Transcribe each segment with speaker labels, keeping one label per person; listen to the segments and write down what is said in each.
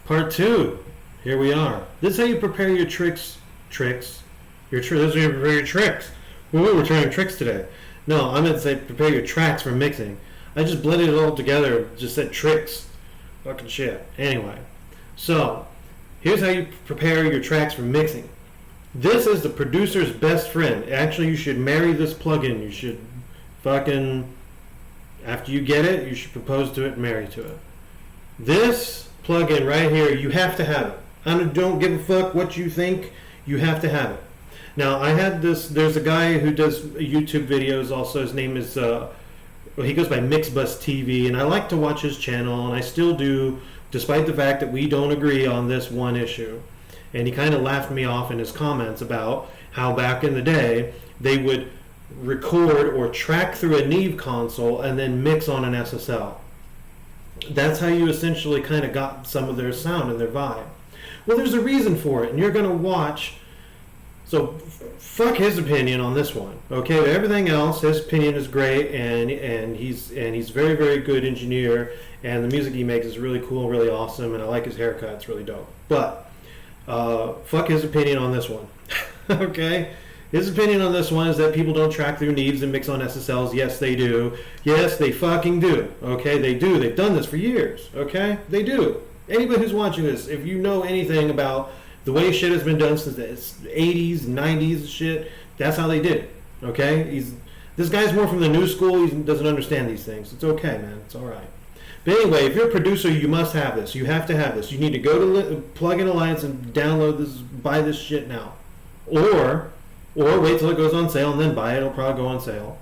Speaker 1: Part 2. Here we are. This is how you prepare your tricks. This is how you prepare your tricks. Ooh, we're turning tricks today. No, I meant to say prepare your tracks for mixing. I just blended it all together. Just said tricks. Fucking shit. Anyway. So, here's how you prepare your tracks for mixing. This is the producer's best friend. Actually, you should marry this plugin. You should fucking... After you get it, you should propose to it and marry to it. This plugin right here, you have to have it. I don't give a fuck what you think. You have to have it. Now, I had this... There's a guy who does YouTube videos also. His name is... he goes by Mixbus TV, and I like to watch his channel, and I still do, despite the fact that we don't agree on this one issue. And he kind of laughed me off in his comments about how back in the day, they would record or track through a Neve console and then mix on an SSL. That's how you essentially kind of got some of their sound and their vibe. Well, there's a reason for it, and you're going to watch. So, fuck his opinion on this one. Okay, but everything else, his opinion is great, and he's very, very good engineer, and the music he makes is really cool, really awesome, and I like his haircut. It's really dope. But fuck his opinion on this one. Okay. His opinion on this one is that people don't track through Neves and mix on SSLs. Yes, they do. Yes, they fucking do. Okay, they do. They've done this for years. Okay, they do. Anybody who's watching this, if you know anything about the way shit has been done since the 80s, 90s and shit, that's how they did it. Okay, this guy's more from the new school. He doesn't understand these things. It's okay, man. It's all right. But anyway, if you're a producer, you must have this. You have to have this. You need to go to Plugin Alliance and download this, buy this shit now, or wait till it goes on sale and then buy it. It'll probably go on sale.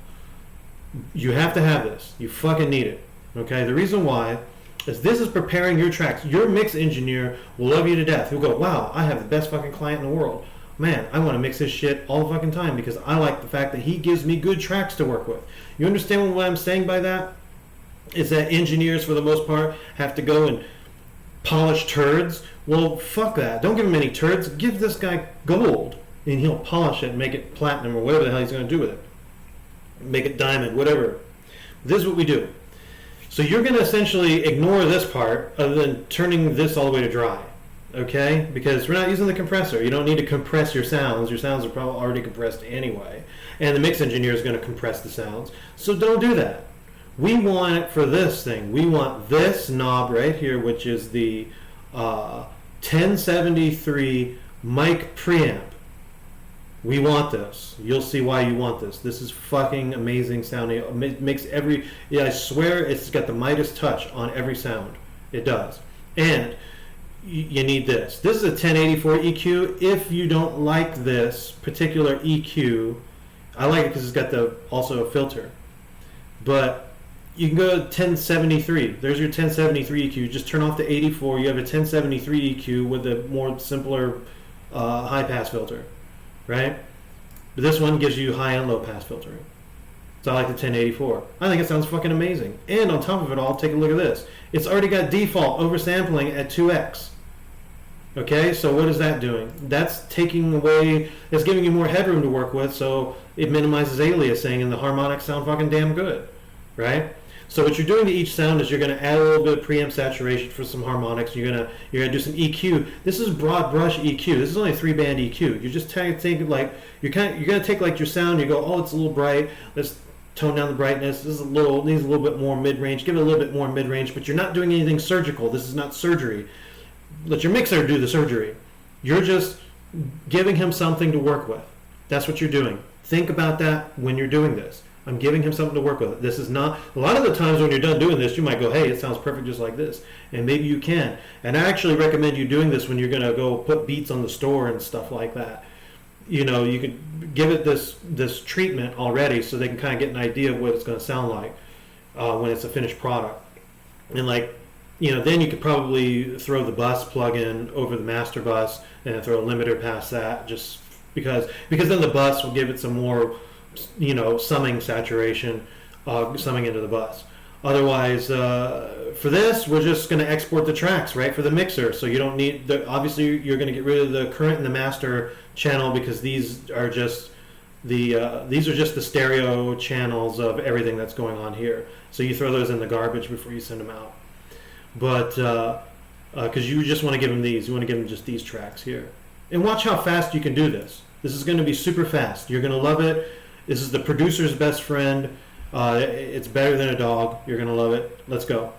Speaker 1: You have to have this. You fucking need it. Okay? The reason why is this is preparing your tracks. Your mix engineer will love you to death. He'll go, wow, I have the best fucking client in the world. Man, I want to mix his shit all the fucking time because I like the fact that he gives me good tracks to work with. You understand what I'm saying by that? Is that engineers, for the most part, have to go and polish turds? Well, fuck that. Don't give him any turds. Give this guy gold. And he'll polish it and make it platinum or whatever the hell he's going to do with it. Make it diamond, whatever. This is what we do. So you're going to essentially ignore this part other than turning this all the way to dry. Okay? Because we're not using the compressor. You don't need to compress your sounds. Your sounds are probably already compressed anyway. And the mix engineer is going to compress the sounds. So don't do that. We want it for this thing. We want this knob right here, which is the 1073 mic preamp. We want this. You'll see why you want this. This is fucking amazing sounding. It makes every... Yeah, I swear it's got the Midas touch on every sound. It does. And you need this. This is a 1084 EQ. If you don't like this particular EQ, I like it because it's got also a filter. But you can go to 1073. There's your 1073 EQ. Just turn off the 84. You have a 1073 EQ with a more simpler high-pass filter. Right? But this one gives you high and low pass filtering. So I like the 1084. I think it sounds fucking amazing. And on top of it all, take a look at this. It's already got default oversampling at 2x. Okay, so what is that doing? That's taking away, it's giving you more headroom to work with, so it minimizes aliasing and the harmonics sound fucking damn good. Right? So what you're doing to each sound is you're going to add a little bit of preamp saturation for some harmonics. You're gonna do some EQ. This is broad brush EQ. This is only a 3-band EQ. You're just taking like you're gonna take like your sound. You go, oh, it's a little bright. Let's tone down the brightness. This is needs a little bit more mid range. Give it a little bit more mid range. But you're not doing anything surgical. This is not surgery. Let your mixer do the surgery. You're just giving him something to work with. That's what you're doing. Think about that when you're doing this. I'm giving him something to work with. This is not... A lot of the times when you're done doing this, you might go, hey, it sounds perfect just like this. And maybe you can. And I actually recommend you doing this when you're going to go put beats on the store and stuff like that. You know, you can give it this treatment already so they can kind of get an idea of what it's going to sound like when it's a finished product. And like, you know, then you could probably throw the bus plug-in over the master bus and throw a limiter past that just because then the bus will give it some more... you know, summing saturation, summing into the bus. Otherwise, for this, we're just going to export the tracks, right, for the mixer. So you don't need, obviously, you're going to get rid of the current and the master channel because these are just the stereo channels of everything that's going on here. So you throw those in the garbage before you send them out. But because you just want to give them these. You want to give them just these tracks here. And watch how fast you can do this. This is going to be super fast. You're going to love it. This is the producer's best friend. It's better than a dog. You're going to love it. Let's go.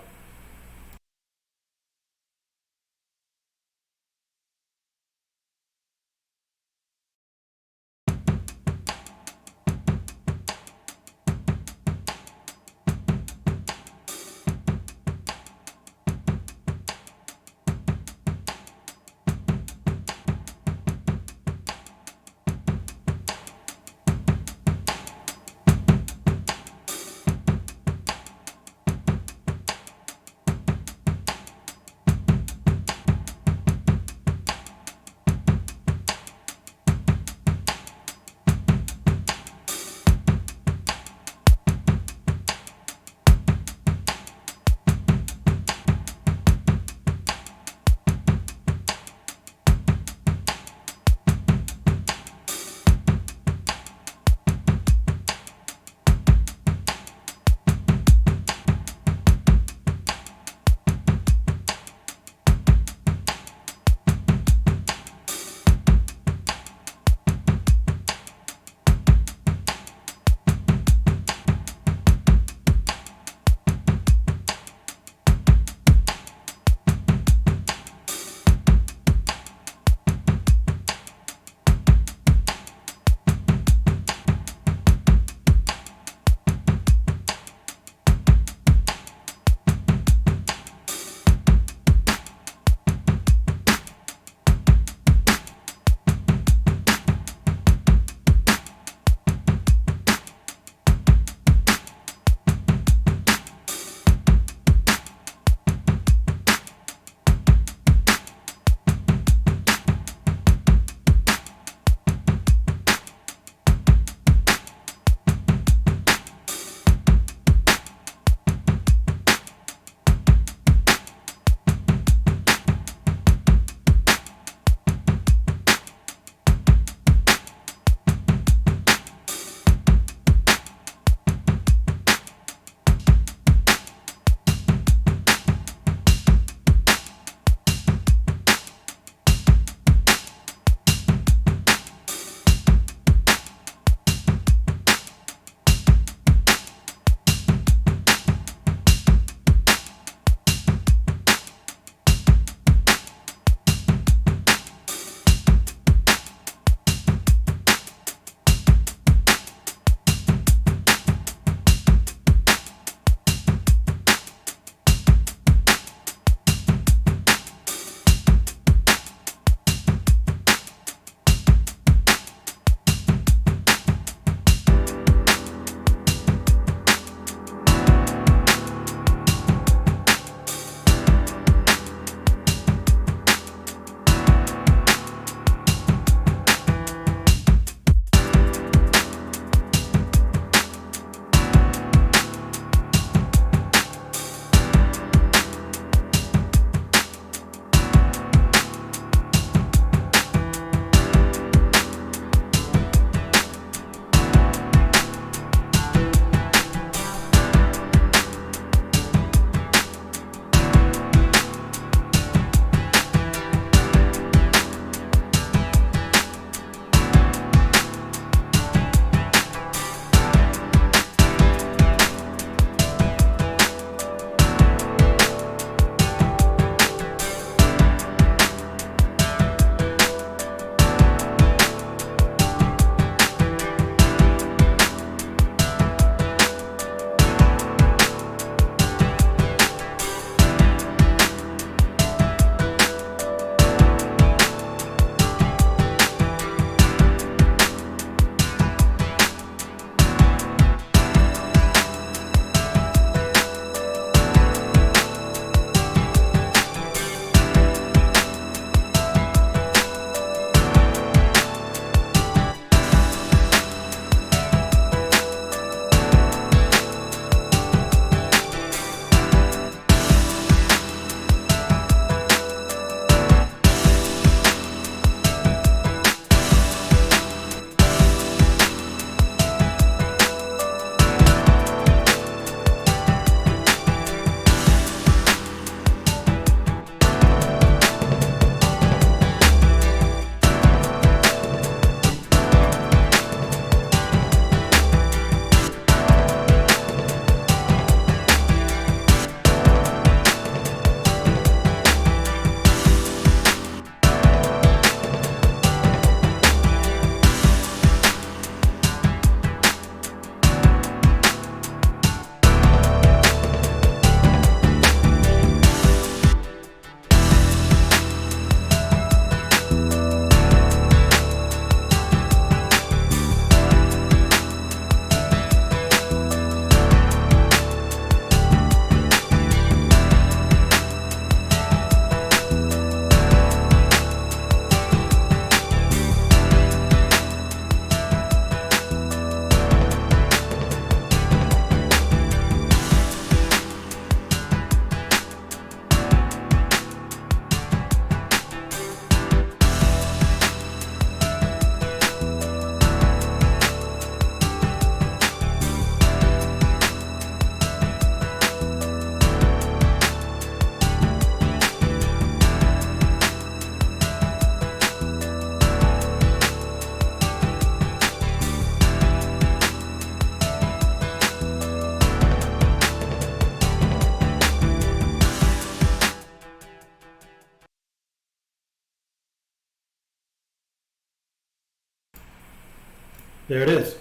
Speaker 1: There it is.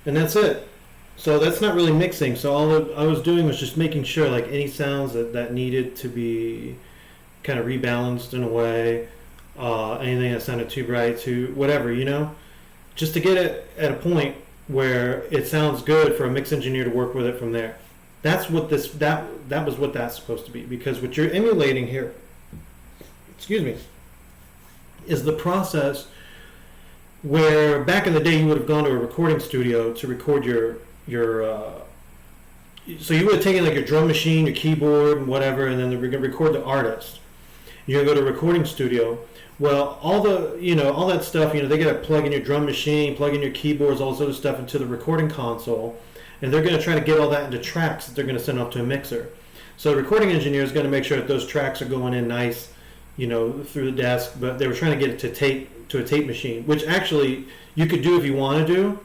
Speaker 1: And that's it. So that's not really mixing. So all I was doing was just making sure, like, any sounds that needed to be kind of rebalanced in a way, anything that sounded too bright, too whatever, just to get it at a point where it sounds good for a mix engineer to work with it from there. That's what that was what that's supposed to be, because what you're emulating here, excuse me, is the process where back in the day you would have gone to a recording studio to record your so you would have taken like your drum machine, your keyboard, and whatever, and then we're going to record the artist. You're going to go to a recording studio. Well, all that stuff, they got to plug in your drum machine, plug in your keyboards, all this other stuff into the recording console, and they're going to try to get all that into tracks that they're going to send off to a mixer. So the recording engineer is going to make sure that those tracks are going in nice, through the desk, but they were trying to get it to a tape machine, which actually you could do if you want to do.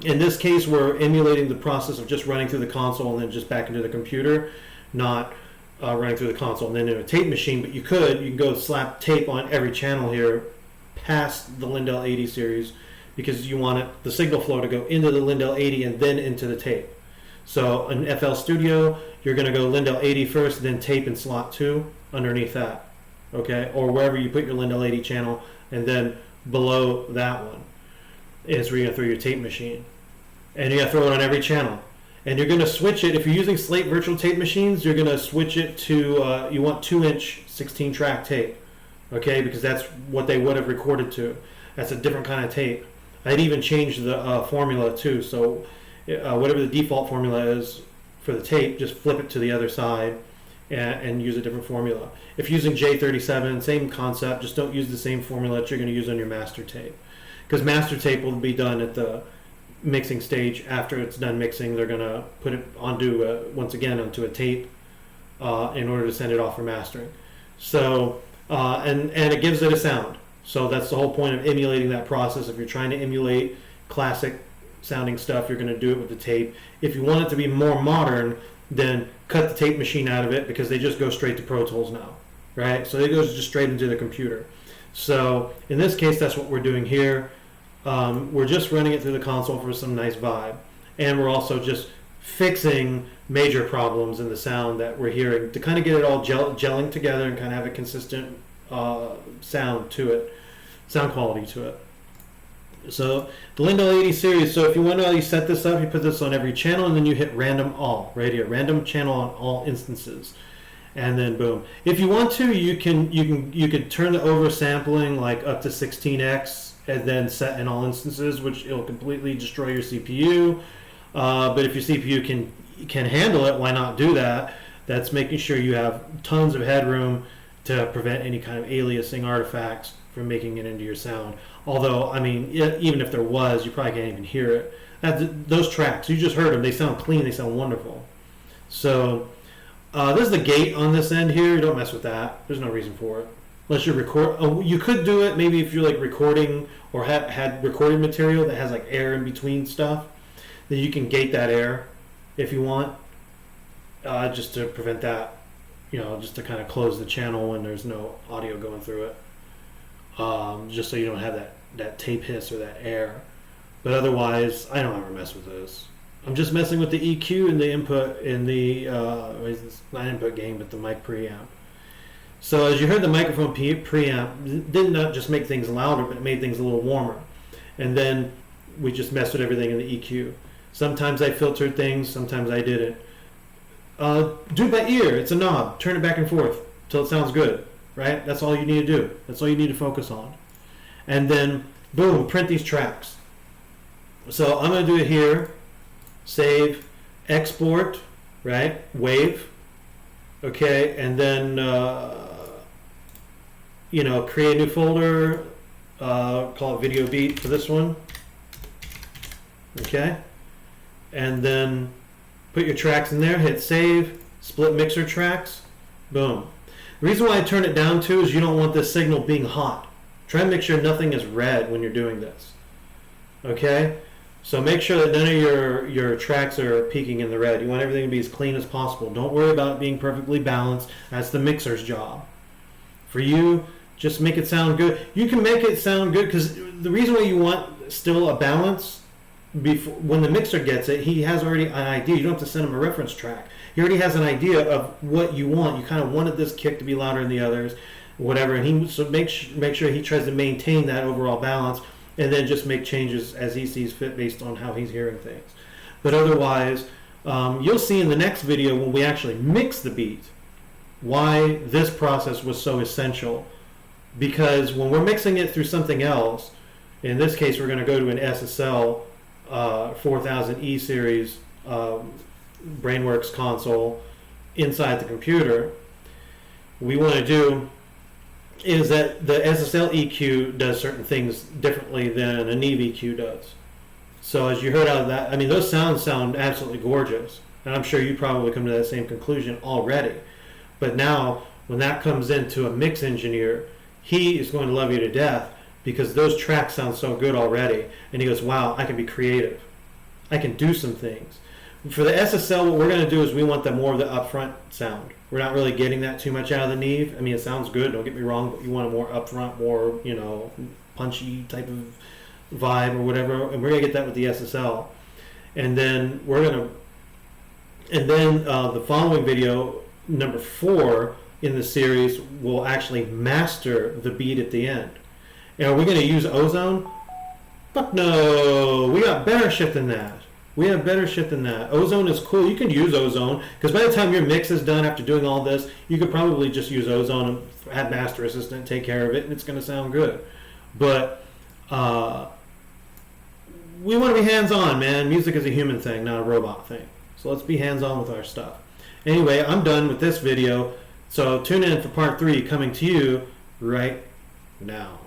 Speaker 1: In this case, we're emulating the process of just running through the console and then just back into the computer, not running through the console and then in a tape machine. But you can go slap tape on every channel here past the Lindell 80 series, because you want the signal flow to go into the Lindell 80 and then into the tape. So in FL Studio, you're going to go Lindell 80 first, then tape in slot 2 underneath that, okay? Or wherever you put your Lindell 80 channel, and then below that one is where you're going to throw your tape machine. And you're going to throw it on every channel. And you're going to switch it. If you're using Slate virtual tape machines, you're going to switch it to, you want 2-inch 16-track tape, okay? Because that's what they would have recorded to. That's a different kind of tape. I'd even changed the formula too. So whatever the default formula is for the tape, just flip it to the other side and use a different formula. If you're using J37, same concept, just don't use the same formula that you're going to use on your master tape. Because master tape will be done at the mixing stage. After it's done mixing, they're going to put it onto a tape in order to send it off for mastering. So and it gives it a sound. So that's the whole point of emulating that process. If you're trying to emulate classic sounding stuff, you're going to do it with the tape. If you want it to be more modern, then cut the tape machine out of it, because they just go straight to Pro Tools now, right? So it goes just straight into the computer. So in this case, that's what we're doing here. We're just running it through the console for some nice vibe, and we're also just fixing major problems in the sound that we're hearing to kind of get it all gelling together and kind of have a consistent sound quality to it. So the Lindell 80 series, so if you want to know how you set this up, you put this on every channel and then you hit random all right here, random channel on all instances, and then boom. If you want to, you could turn the oversampling like up to 16x and then set in all instances, which it'll completely destroy your CPU. But if your CPU can handle it, why not do that? That's making sure you have tons of headroom to prevent any kind of aliasing artifacts from making it into your sound. Although, I mean, even if there was, you probably can't even hear it. Those tracks, you just heard them. They sound clean. They sound wonderful. So this is the gate on this end here. Don't mess with that. There's no reason for it. Unless you record. Oh, you could do it maybe if you're like recording or had recorded material that has like air in between stuff. Then you can gate that air if you want, just to prevent that. Just to kind of close the channel when there's no audio going through it. Just so you don't have that tape hiss or that air. But otherwise, I don't ever mess with this. I'm just messing with the EQ and the input in the, not input gain, but the mic preamp. So as you heard, the microphone preamp did not just make things louder, but it made things a little warmer. And then we just messed with everything in the EQ. Sometimes I filtered things, sometimes I didn't. Do it by ear. It's a knob. Turn it back and forth till it sounds good, right? That's all you need to do. That's all you need to focus on. And then, boom, print these tracks. So I'm going to do it here. Save, export, right? Wave. Okay, and then, create a new folder. Call it Video Beat for this one. Okay. And then put your tracks in there, hit save, split mixer tracks, boom. The reason why I turn it down too is you don't want this signal being hot. Try and make sure nothing is red when you're doing this. Okay? So make sure that none of your tracks are peaking in the red. You want everything to be as clean as possible. Don't worry about it being perfectly balanced. That's the mixer's job. For you, just make it sound good. You can make it sound good because the reason why you want still a balance. Before, when the mixer gets it, he has already an idea. You don't have to send him a reference track. He already has an idea of what you want. You kind of wanted this kick to be louder than the others, whatever. And he so make sure he tries to maintain that overall balance, and then just make changes as he sees fit based on how he's hearing things. But otherwise, you'll see in the next video when we actually mix the beat why this process was so essential. Because when we're mixing it through something else, in this case we're going to go to an SSL 4000E series Brainworks console inside the computer. What we want to do is that the SSL EQ does certain things differently than a Neve EQ does. So as you heard out of that, I mean, those sounds sound absolutely gorgeous, and I'm sure you probably come to that same conclusion already. But now when that comes into a mix engineer, he is going to love you to death, because those tracks sound so good already. And he goes, wow, I can be creative. I can do some things. For the SSL, what we're going to do is we want the more of the upfront sound. We're not really getting that too much out of the Neve. I mean, it sounds good, don't get me wrong, but you want a more upfront, more, punchy type of vibe or whatever. And we're going to get that with the SSL. And then the following video, number 4 in the series, will actually master the beat at the end. And are we going to use ozone? Fuck no. We got better shit than that. We have better shit than that. Ozone is cool. You can use ozone, because by the time your mix is done after doing all this, you could probably just use ozone and have Master Assistant take care of it, and it's going to sound good. But we want to be hands-on, man. Music is a human thing, not a robot thing. So let's be hands-on with our stuff. Anyway, I'm done with this video. So tune in for part 3 coming to you right now.